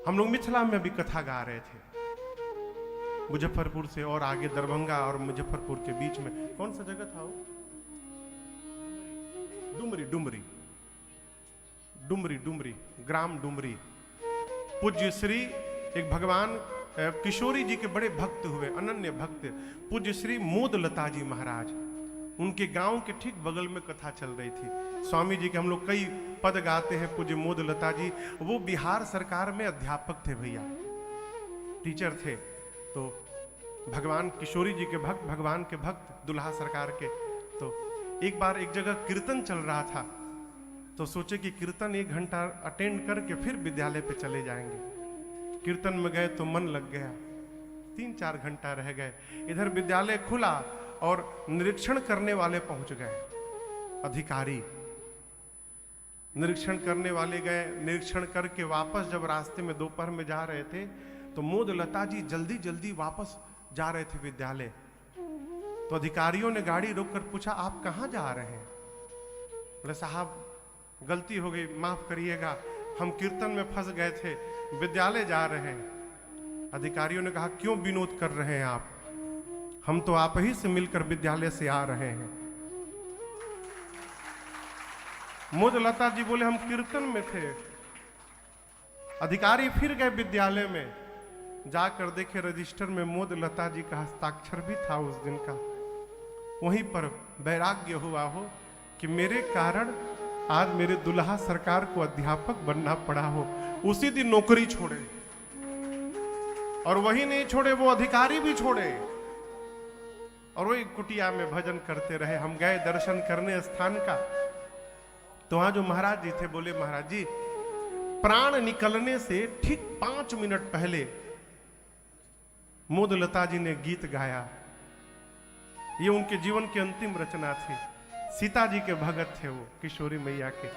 हम लोग मिथिला में भी कथा गा रहे थे, मुजफ्फरपुर से और आगे दरभंगा और मुजफ्फरपुर के बीच में कौन सा जगह था वो? डुमरी, डुमरी, डुमरी, डुमरी, ग्राम डुमरी। पूज्य श्री एक भगवान किशोरी जी के बड़े भक्त हुए, अनन्य भक्त, पूज्य श्री मोद लता जी महाराज, उनके गांव के ठीक बगल में कथा चल रही थी। स्वामी जी के हम लोग कई पद गाते हैं। पूज्य मोद लता जी वो बिहार सरकार में अध्यापक थे भैया, टीचर थे। तो भगवान किशोरी जी के भक्त, भगवान के भक्त, दुल्हा सरकार के। तो एक बार एक जगह कीर्तन चल रहा था, तो सोचे कि कीर्तन 1 घंटा अटेंड करके फिर विद्यालय पे चले जाएंगे। कीर्तन में गए तो मन लग गया, 3-4 घंटा रह गए। इधर विद्यालय खुला और निरीक्षण करने वाले पहुंच गए, अधिकारी निरीक्षण करने वाले गए। निरीक्षण करके वापस जब रास्ते में दोपहर में जा रहे थे, तो मोद लता जी जल्दी जल्दी वापस जा रहे थे विद्यालय। तो अधिकारियों ने गाड़ी रोककर पूछा, आप कहाँ जा रहे हैं? बोले साहब गलती हो गई, माफ करिएगा, हम कीर्तन में फंस गए थे, विद्यालय जा रहे हैं। अधिकारियों ने कहा, क्यों विनोद कर रहे हैं आप? हम तो आप ही से मिलकर विद्यालय से आ रहे हैं। मोद लता जी बोले, हम कीर्तन में थे। अधिकारी फिर गए विद्यालय में, जाकर देखे रजिस्टर में मोद लता जी का हस्ताक्षर भी था उस दिन का। वहीं पर वैराग्य हुआ हो कि मेरे कारण आज मेरे दुल्हा सरकार को अध्यापक बनना पड़ा हो। उसी दिन नौकरी छोड़े, और वही नहीं छोड़े, वो अधिकारी भी छोड़े, और वही कुटिया में भजन करते रहे। हम गए दर्शन करने स्थान का, तो वहां जो महाराज जी थे बोले, महाराज जी प्राण निकलने से ठीक 5 मिनट पहले मोद लता जी ने गीत गाया। ये उनके जीवन की अंतिम रचना थी। सीता जी के भगत थे वो, किशोरी मैया के।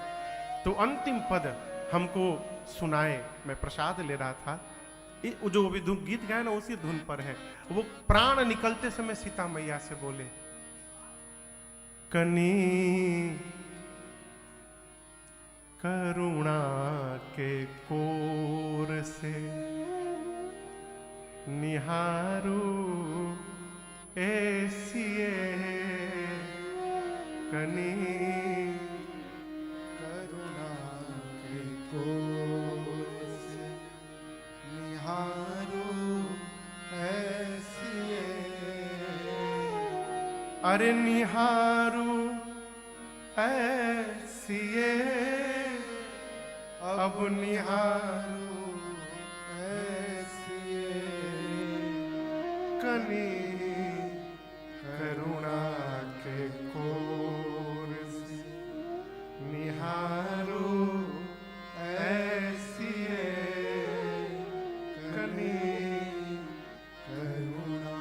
तो अंतिम पद हमको सुनाए, मैं प्रसाद ले रहा था, जो भी गीत गाया ना उसी धुन पर है। वो प्राण निकलते समय सीता मैया से बोले, कनी करुणा के कोर से निहारू ऐसिए, कनी करुणा के कोर से निहारू ऐसिए। अरे निहारू ऐसिए, अब निहारू ऐसिए। कनी करुणा के कोर से निहारू ऐसिए, कनी करुणा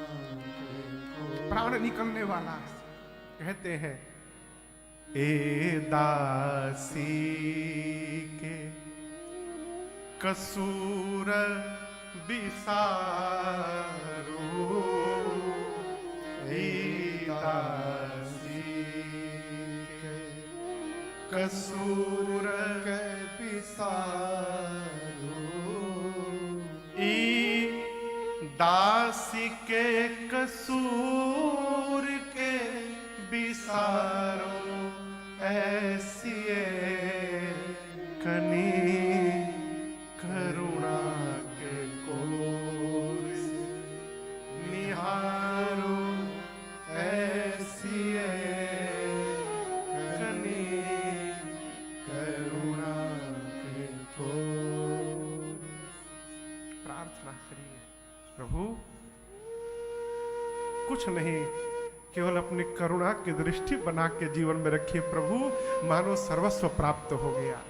के कोर। प्राण निकलने वाला कहते हैं, ए दासी के कसूर बिसारू, ए दासी के कसूर के बिसारू। ई दासी के कसूर के बिसारो ऐसिए, कनी करुणा के कोर से निहारो ऐसिए, कनी करुणा के कोर। प्रार्थना करिए, प्रभु कुछ नहीं, केवल अपनी करुणा की दृष्टि बना के जीवन में रखिए प्रभु, मानो सर्वस्व प्राप्त हो गया।